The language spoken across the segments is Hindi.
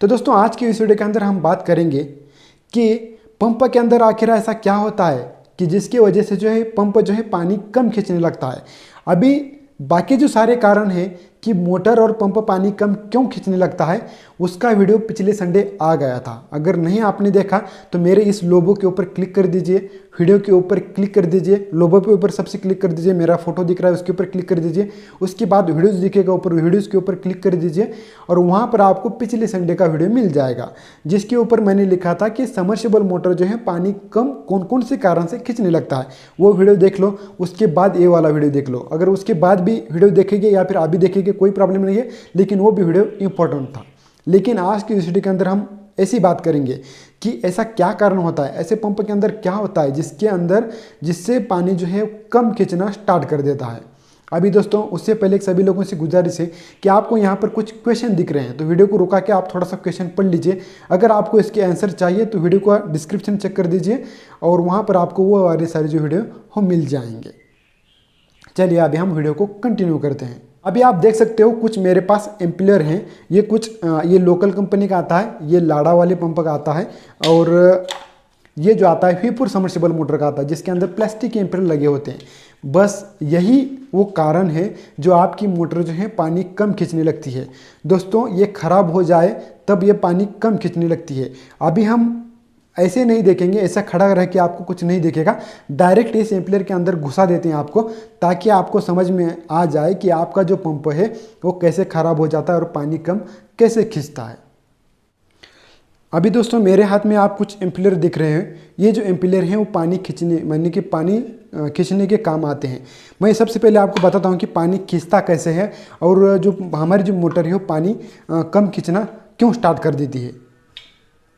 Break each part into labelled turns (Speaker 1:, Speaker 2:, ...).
Speaker 1: तो दोस्तों आज की इस वीडियो के अंदर हम बात करेंगे कि पंप के अंदर आखिर ऐसा क्या होता है कि जिसकी वजह से जो है पंप जो है पानी कम खींचने लगता है। अभी बाकी जो सारे कारण हैं कि मोटर और पंप पानी कम क्यों खींचने लगता है उसका वीडियो पिछले संडे आ गया था। अगर नहीं आपने देखा तो मेरे इस लोगो के ऊपर क्लिक कर दीजिए, वीडियो के ऊपर क्लिक कर दीजिए, लोगो के ऊपर सबसे क्लिक कर दीजिए, मेरा फोटो दिख रहा है उसके ऊपर क्लिक कर दीजिए, उसके बाद वीडियोस दिखेगा ऊपर, वीडियोस के ऊपर क्लिक कर दीजिए और वहाँ पर आपको पिछले संडे का वीडियो मिल जाएगा जिसके ऊपर मैंने लिखा था कि सबमर्सिबल मोटर जो है पानी कम कौन कौन से कारण से खींचने लगता है। वो वीडियो देख लो, उसके बाद ये वाला वीडियो देख लो। अगर उसके बाद भी वीडियो देखेंगे या फिर अभी देखेंगे कोई प्रॉब्लम नहीं है, लेकिन वो भी वीडियो इंपॉर्टेंट था। लेकिन आज की इस वीडियो के अंदर हम ऐसी बात करेंगे कि ऐसा क्या कारण होता है, ऐसे पंप के अंदर क्या होता है जिससे पानी जो है कम खींचना स्टार्ट कर देता है। अभी दोस्तों उससे पहले सभी लोगों से गुजारिश है कि आपको यहाँ पर कुछ क्वेश्चन दिख रहे हैं तो वीडियो को रुका के आप थोड़ा सा क्वेश्चन पढ़ लीजिए। अगर आपको इसके आंसर चाहिए तो वीडियो का डिस्क्रिप्शन चेक कर दीजिए और वहाँ पर आपको वो वाले सारे जो वीडियो हो मिल जाएंगे। चलिए अभी हम वीडियो को कंटिन्यू करते हैं। अभी आप देख सकते हो कुछ मेरे पास एम्पलीयर हैं, ये लोकल कंपनी का आता है, ये लाड़ा वाले पंप का आता है और ये जो आता है वीपुर सबमर्सिबल मोटर का आता है जिसके अंदर प्लास्टिक के एम्पलीयर लगे होते हैं। बस यही वो कारण है जो आपकी मोटर जो है पानी कम खींचने लगती है। दोस्तों ये खराब हो जाए तब ये पानी कम खींचने लगती है। अभी हम ऐसे नहीं देखेंगे, ऐसा खड़ा रह के आपको कुछ नहीं दिखेगा, डायरेक्ट इस एम्पलीयर के अंदर घुसा देते हैं आपको ताकि आपको समझ में आ जाए कि आपका जो पंप है वो कैसे ख़राब हो जाता है और पानी कम कैसे खींचता है। अभी दोस्तों मेरे हाथ में आप कुछ एम्पलीयर दिख रहे हैं। ये जो एम्पलीयर हैं वो पानी खींचने यानी कि पानी खींचने के काम आते हैं। मैं सबसे पहले आपको बताता हूँ कि पानी खींचता कैसे है और जो हमारी जो मोटर है वो पानी कम खींचना क्यों स्टार्ट कर देती है।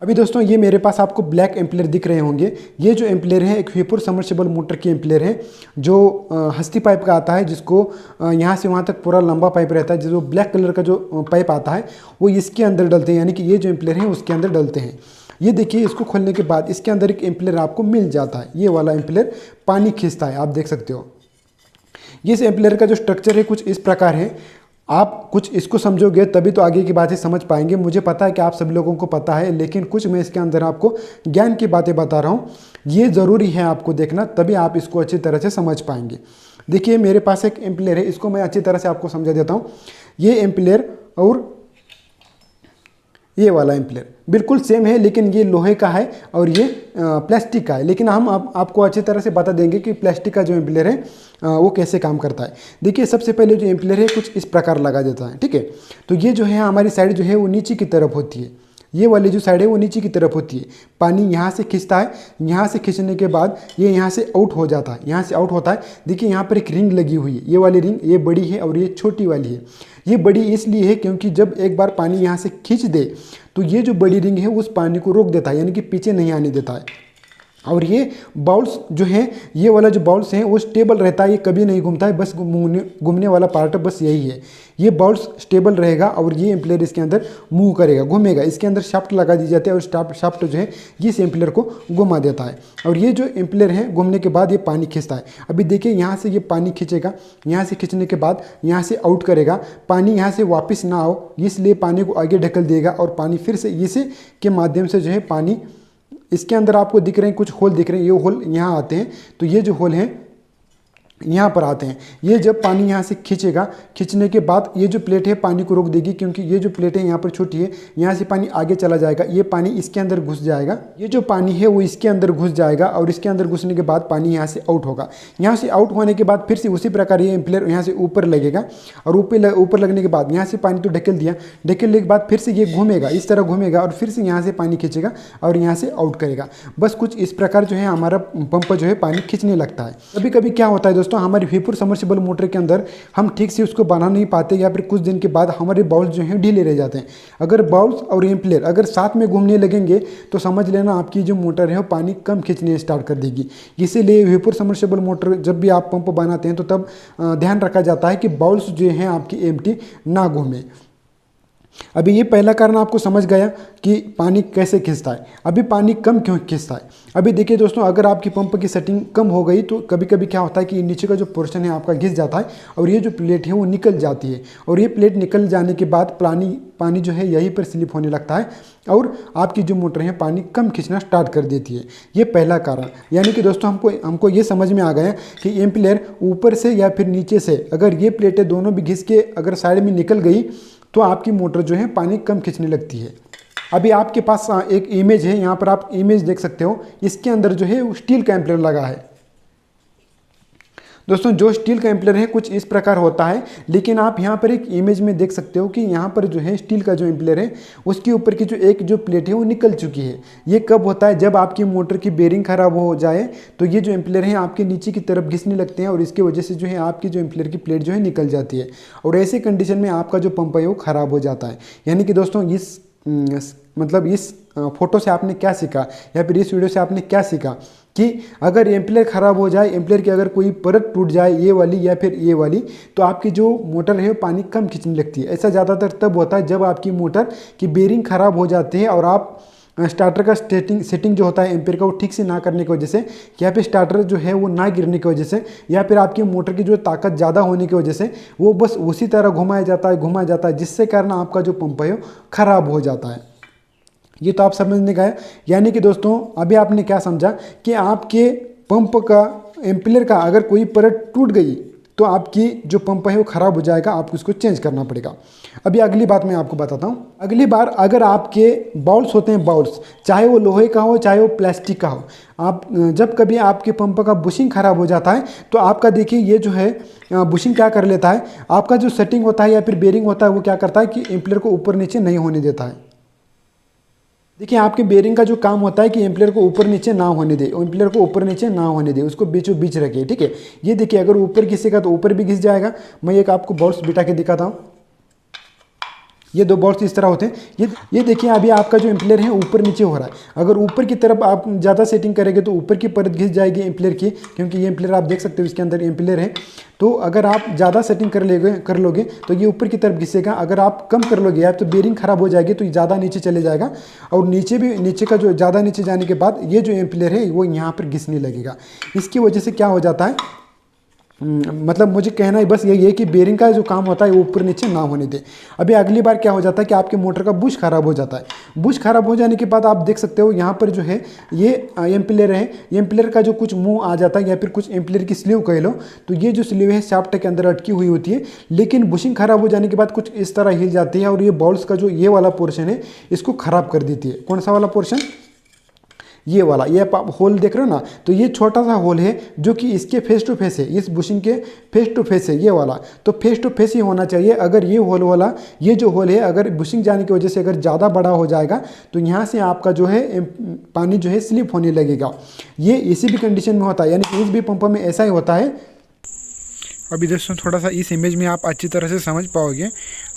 Speaker 1: अभी दोस्तों ये मेरे पास आपको ब्लैक एम्पलीयर दिख रहे होंगे। ये जो एम्पलीयर है एक वीपुर सबमर्सिबल मोटर की एम्पलीयर है जो हस्ती पाइप का आता है, जिसको यहाँ से वहाँ तक पूरा लंबा पाइप रहता है। जो ब्लैक कलर का जो पाइप आता है वो इसके अंदर डलते हैं, यानी कि ये जो एम्पलीयर है उसके अंदर डलते हैं। ये देखिए इसको खोलने के बाद इसके अंदर एक एम्पलीयर आपको मिल जाता है। ये वाला एम्पलीयर पानी खींचता है, आप देख सकते हो। इस एम्पलीयर का जो स्ट्रक्चर है कुछ इस प्रकार है। आप कुछ इसको समझोगे तभी तो आगे की बातें समझ पाएंगे। मुझे पता है कि आप सभी लोगों को पता है, लेकिन कुछ मैं इसके अंदर आपको ज्ञान की बातें बता रहा हूँ। ये ज़रूरी है आपको देखना, तभी आप इसको अच्छी तरह से समझ पाएंगे। देखिए मेरे पास एक एम्पलीयर है, इसको मैं अच्छी तरह से आपको समझा देता हूँ। ये एम्पलीयर और ये वाला एम्पलीयर बिल्कुल सेम है, लेकिन ये लोहे का है और ये प्लास्टिक का है। लेकिन हम आपको अच्छी तरह से बता देंगे कि प्लास्टिक का जो एम्पलीयर है वो कैसे काम करता है। देखिए सबसे पहले जो एम्पलीयर है कुछ इस प्रकार लगा देता है, ठीक है। तो ये जो है हमारी साइड जो है वो नीचे की तरफ होती है, ये वाली जो साइड है वो नीचे की तरफ होती है। पानी यहाँ से खींचता है, यहाँ से खींचने के बाद ये यहाँ से आउट हो जाता है, यहाँ से आउट होता है। देखिए यहाँ पर एक रिंग लगी हुई है, ये वाली रिंग ये बड़ी है और ये छोटी वाली है। ये बड़ी इसलिए है क्योंकि जब एक बार पानी यहाँ से खींच दे तो ये जो बड़ी रिंग है उस पानी को रोक देता है, यानी कि पीछे नहीं आने देता है। और ये बाउल्स जो हैं, ये वाला जो बाउल्स हैं वो स्टेबल रहता है, ये कभी नहीं घूमता है, बस घूमने वाला पार्ट बस यही है। ये बाउल्स स्टेबल रहेगा और ये एम्पलीयर इसके अंदर मूव करेगा, घूमेगा। इसके अंदर शाफ्ट लगा दी जाती है और शाफ्ट जो है ये इस एम्पलीयर को घुमा देता है और ये जो एम्पलीयर है घूमने के बाद ये पानी खींचता है। अभी देखिए यहाँ से ये पानी खींचेगा, यहाँ से खींचने के बाद यहाँ से आउट करेगा, पानी यहाँ से वापस ना हो इसलिए पानी को आगे ढकेल देगा और पानी फिर से इसी के माध्यम से जो है पानी इसके अंदर आपको दिख रहे हैं कुछ होल दिख रहे हैं, ये होल यहाँ आते हैं। तो ये जो होल हैं यहाँ पर आते हैं। ये जब पानी यहाँ से खींचेगा, खींचने के बाद ये जो प्लेट है पानी को रोक देगी, क्योंकि ये जो प्लेट है यहाँ पर छोटी है, यहाँ से पानी आगे चला जाएगा, ये पानी इसके अंदर घुस जाएगा। ये जो पानी है वो इसके अंदर घुस जाएगा और इसके अंदर घुसने के बाद पानी यहाँ से आउट होगा। यहाँ से आउट होने के बाद फिर से उसी प्रकार ये एम्पलीयर यहाँ से ऊपर लगेगा और ऊपर लगने के बाद यहाँ से पानी तो ढकेल दिया, ढकेलने के बाद फिर से ये घूमेगा, इस तरह घूमेगा और फिर से यहाँ से पानी खींचेगा और यहाँ से आउट करेगा। बस कुछ इस प्रकार जो है हमारा पंप जो है पानी खींचने लगता है। कभी कभी क्या होता है दोस्तों, हमारी वीपुर सबमर्सिबल मोटर के अंदर हम ठीक से उसको बना नहीं पाते या फिर कुछ दिन के बाद हमारे बाउल्स जो हैं ढीले रह जाते हैं। अगर बाउल्स और एम्पलीयर अगर साथ में घूमने लगेंगे तो समझ लेना आपकी जो मोटर है वो पानी कम खींचने स्टार्ट कर देगी। इसीलिए वीपुर सबमर्सिबल मोटर जब भी आप पंप बनाते हैं तो तब ध्यान रखा जाता है कि बाउल्स जो हैं आपकी एम्प्टी ना घूमे। अभी ये पहला कारण आपको समझ गया कि पानी कैसे खिंचता है। अभी पानी कम क्यों खिंचता है। अभी देखिए दोस्तों, अगर आपकी पंप की सेटिंग कम हो गई तो कभी कभी क्या होता है कि नीचे का जो पोर्शन है आपका घिस जाता है और ये जो प्लेट है वो निकल जाती है, और ये प्लेट निकल जाने के बाद पानी जो है यहीं पर स्लिप होने लगता है और आपकी जो मोटर है पानी कम खींचना स्टार्ट कर देती है। ये पहला कारण। यानी कि दोस्तों हमको ये समझ में आ गया कि एम्पलीयर ऊपर से या फिर नीचे से अगर ये प्लेटें दोनों भी घिस के अगर साइड में निकल गई तो आपकी मोटर जो है पानी कम खींचने लगती है। अभी आपके पास एक इमेज है, यहाँ पर आप इमेज देख सकते हो। इसके अंदर जो है वो स्टील का एम्पलीयर लगा है। दोस्तों जो स्टील का एम्पलीयर है कुछ इस प्रकार होता है, लेकिन आप यहाँ पर एक इमेज में देख सकते हो कि यहाँ पर जो है स्टील का जो एम्पलीयर है उसके ऊपर की जो प्लेट है वो निकल चुकी है। ये कब होता है, जब आपकी मोटर की बेरिंग खराब हो जाए तो ये जो एम्पलीयर है आपके नीचे की तरफ घिसने लगते हैं और इसकी वजह से जो है आपकी जो एम्पलीयर की प्लेट जो है निकल जाती है और ऐसे कंडीशन में आपका जो पंप है वो खराब हो जाता है। यानी कि दोस्तों इस फोटो से आपने क्या सीखा या फिर इस वीडियो से आपने क्या सीखा कि अगर एम्पलीयर ख़राब हो जाए, एम्पलीयर की अगर कोई परत टूट जाए ये वाली या फिर ये वाली, तो आपकी जो मोटर है वो पानी कम खींचने लगती है। ऐसा ज़्यादातर तब होता है जब आपकी मोटर की बेरिंग ख़राब हो जाती है और आप स्टार्टर का सेटिंग जो होता है एम्पीयर का वो ठीक से ना करने की वजह से, या फिर स्टार्टर जो है वो ना गिरने की वजह से, या फिर आपकी मोटर की जो ताकत ज़्यादा होने की वजह से वो बस उसी तरह घुमाया जाता है जिससे कारण आपका जो पंप है वो ख़राब हो जाता है। ये तो आप समझने गए। यानी कि दोस्तों अभी आपने क्या समझा कि आपके पंप का एम्पलीयर का अगर कोई परत टूट गई तो आपकी जो पंप है वो ख़राब हो जाएगा, आपको उसको चेंज करना पड़ेगा। अभी अगली बात मैं आपको बताता हूँ। अगली बार अगर आपके बाउल्स होते हैं, बाउल्स चाहे वो लोहे का हो चाहे वो प्लास्टिक का हो, आप जब कभी आपके पंप का बुशिंग ख़राब हो जाता है तो आपका देखिए ये जो है बुशिंग क्या कर लेता है, आपका जो सेटिंग होता है या फिर बेरिंग होता है वो क्या करता है कि एम्पलीयर को ऊपर नीचे नहीं होने देता है। देखिए आपके बेरिंग का जो काम होता है कि एम्पलीयर को ऊपर नीचे ना होने दे, एम्पलीयर को ऊपर नीचे ना होने दे, उसको बीचों बीच रखिए। ठीक है, ये देखिए अगर ऊपर घिसेगा तो ऊपर भी घिस जाएगा। मैं एक आपको बॉल्स बिठा के दिखाता हूँ। ये दो बॉल्स इस तरह होते हैं। ये देखिए अभी आपका जो एम्पलीयर है ऊपर नीचे हो रहा है। अगर ऊपर की तरफ आप ज़्यादा सेटिंग करेंगे तो ऊपर की परत घिस जाएगी एम्पलीयर की, क्योंकि ये एम्पलीयर आप देख सकते हो इसके अंदर एम्पलीयर है। तो अगर आप ज़्यादा सेटिंग कर लोगे तो ये ऊपर की तरफ घिसेगा। अगर आप कम कर लोगे या तो बेरिंग खराब हो जाएगी तो ज़्यादा नीचे चले जाएगा और नीचे का जो ज़्यादा नीचे जाने के बाद ये जो एम्पलीयर है वो यहाँ पर घिसने लगेगा। इसकी वजह से क्या हो जाता है, मतलब मुझे कहना है बस यही है कि बेरिंग का जो काम होता है वो ऊपर नीचे ना होने दे। अभी अगली बार क्या हो जाता है कि आपके मोटर का बुश खराब हो जाता है। बुश खराब हो जाने के बाद आप देख सकते हो यहाँ पर जो है ये एम्पलीयर है, एम्पलीयर का जो कुछ मुंह आ जाता है या फिर कुछ एम्पलीयर की स्लीव कह लो, तो ये जो स्लीव है शाफ्ट के अंदर अटकी हुई होती है, लेकिन बुशिंग खराब हो जाने के बाद कुछ इस तरह हिल जाती है और ये बॉल्स का जो ये वाला पोर्शन है इसको खराब कर देती है। कौन सा वाला पोर्शन, ये वाला, ये आप होल देख रहे हो ना, तो ये छोटा सा होल है जो कि इसके फेस टू फेस है, इस बुशिंग के फेस टू फेस है ये वाला। तो फेस टू फेस ही होना चाहिए। अगर ये होल वाला, ये जो होल है अगर बुशिंग जाने की वजह से अगर ज़्यादा बड़ा हो जाएगा तो यहाँ से आपका जो है पानी जो है स्लिप होने लगेगा। ये इसी भी कंडीशन में होता है, यानी कि इस भी पंप में ऐसा ही होता है। अभी दोस्तों थोड़ा सा इस इमेज में आप अच्छी तरह से समझ पाओगे।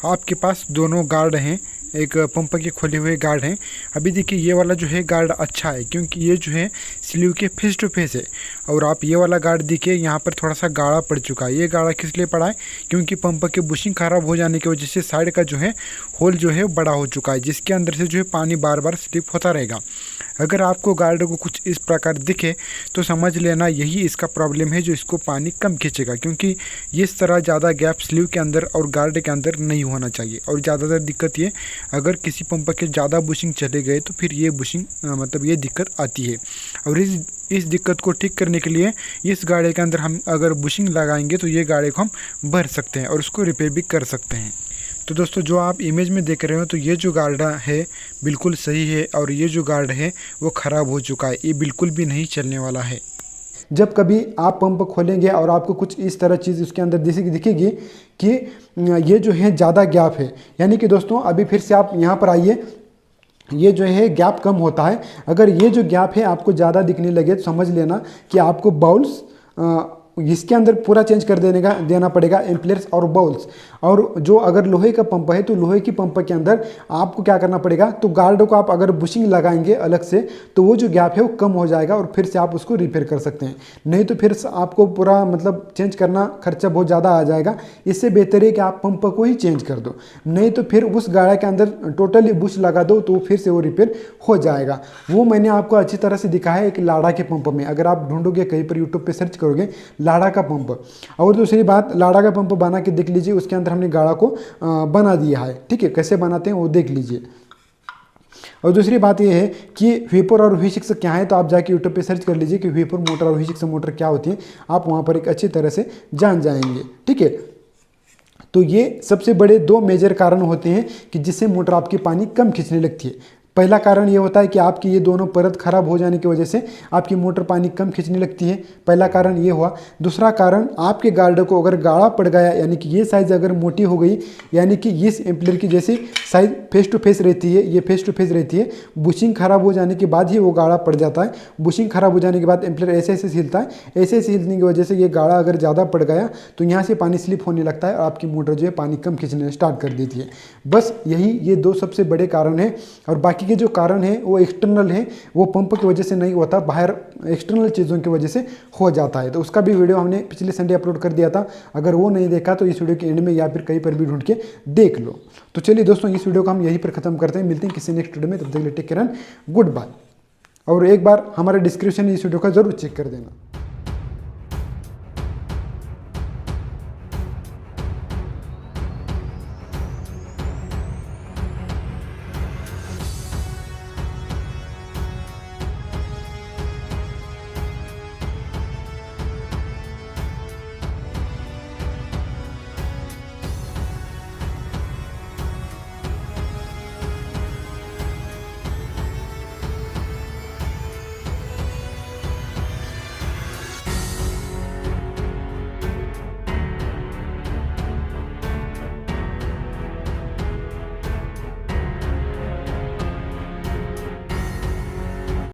Speaker 1: आपके पास दोनों गार्ड हैं, एक पंप के खोले हुए गार्ड हैं। अभी देखिए ये वाला जो है गार्ड अच्छा है क्योंकि ये जो है स्लीव के फेस टू फेस है, और आप ये वाला गार्ड देखिए यहाँ पर थोड़ा सा गाढ़ा पड़ चुका है। ये गाढ़ा किस लिए पड़ा है, क्योंकि पंप के बुशिंग खराब हो जाने की वजह से साइड का जो है होल जो है बड़ा हो चुका है, जिसके अंदर से जो है पानी बार बार स्लिप होता रहेगा। अगर आपको गार्ड को कुछ इस प्रकार दिखे तो समझ लेना यही इसका प्रॉब्लम है जो इसको पानी कम खींचेगा, क्योंकि इस तरह ज़्यादा गैप स्लीव के अंदर और गार्ड के अंदर नहीं होना चाहिए। और ज़्यादातर दिक्कत ये, अगर किसी पंप के ज़्यादा बुशिंग चले गए तो फिर ये बुशिंग मतलब ये दिक्कत आती है। और इस दिक्कत को ठीक करने के लिए इस गाड़ी के अंदर हम अगर बुशिंग लगाएंगे तो ये गाड़ी को हम भर सकते हैं और उसको रिपेयर भी कर सकते हैं। तो दोस्तों जो आप इमेज में देख रहे हो तो ये जो गार्ड है बिल्कुल सही है, और ये जो गार्ड है वो ख़राब हो चुका है, ये बिल्कुल भी नहीं चलने वाला है। जब कभी आप पंप खोलेंगे और आपको कुछ इस तरह चीज़ उसके अंदर दिखेगी कि ये जो है ज़्यादा गैप है, यानी कि दोस्तों अभी फिर से आप यहाँ पर आइए, ये जो है गैप कम होता है। अगर ये जो गैप है आपको ज़्यादा दिखने लगे तो समझ लेना कि आपको बाउल्स इसके अंदर पूरा चेंज कर देना पड़ेगा एम्पलीयर्स और बाउल्स। और जो अगर लोहे का पंप है तो लोहे की पंप के अंदर आपको क्या करना पड़ेगा, तो गार्ड को आप अगर बुशिंग लगाएंगे अलग से तो वो जो गैप है वो कम हो जाएगा और फिर से आप उसको रिपेयर कर सकते हैं। नहीं तो फिर आपको पूरा मतलब चेंज करना खर्चा बहुत ज़्यादा आ जाएगा। इससे बेहतर है कि आप पंप को ही चेंज कर दो, नहीं तो फिर उस गाड़ा के अंदर टोटली बुश लगा दो तो फिर से वो रिपेयर हो जाएगा। वो मैंने आपको अच्छी तरह से दिखाया है एक लाड़ा के पंप में, अगर आप ढूंढोगे कहीं पर यूट्यूब पे सर्च करोगे लाड़ा का पंप। और दूसरी बात, लाड़ा का पंप बना के देख लीजिए, उसके अंदर हमने गाड़ा को बना दिया है, ठीक है, कैसे बनाते हैं वो देख लीजिए। और दूसरी बात ये है कि व्हीपर और V6 क्या है, तो आप जाके यूट्यूब पे सर्च कर लीजिए कि व्हीपर मोटर और V6 मोटर क्या होती है, आप वहाँ पर एक अच्छी तरह से जान जाएंगे, ठीक है। तो ये सबसे बड़े दो मेजर कारण होते हैं कि जिससे मोटर आपकी पानी कम खींचने लगती है। पहला कारण ये होता है कि आपकी ये दोनों परत खराब हो जाने की वजह से आपकी मोटर पानी कम खींचने लगती है, पहला कारण ये हुआ। दूसरा कारण, आपके गार्ड को अगर गाढ़ा पड़ गया, यानी कि ये साइज़ अगर मोटी हो गई, यानी कि इस एम्पलीयर की जैसी साइज़ फेस टू फेस रहती है, ये फेस टू फेस रहती है, बुशिंग खराब हो जाने के बाद ही वो गाढ़ा पड़ जाता है। बुशिंग खराब हो जाने के बाद एम्पलीयर ऐसे ऐसे हिलता है, ऐसे ऐसे हिलने की वजह से ये गाढ़ा अगर ज़्यादा पड़ गया तो यहाँ से पानी स्लिप होने लगता है और आपकी मोटर जो है पानी कम खींचने स्टार्ट कर देती है। बस ये दो सबसे बड़े कारण हैं। और बाकी के जो कारण है वो एक्सटर्नल है, वो पंप की वजह से नहीं होता, बाहर एक्सटर्नल चीज़ों की वजह से हो जाता है। तो उसका भी वीडियो हमने पिछले संडे अपलोड कर दिया था, अगर वो नहीं देखा तो इस वीडियो के एंड में या फिर कहीं पर भी ढूंढ के देख लो। तो चलिए दोस्तों, इस वीडियो को हम यहीं पर खत्म करते हैं, मिलते हैं किसी नेक्स्ट वीडियो में, तब तक के लिए take care and goodbye. और एक बार हमारे डिस्क्रिप्शन में इस वीडियो का जरूर चेक कर देना।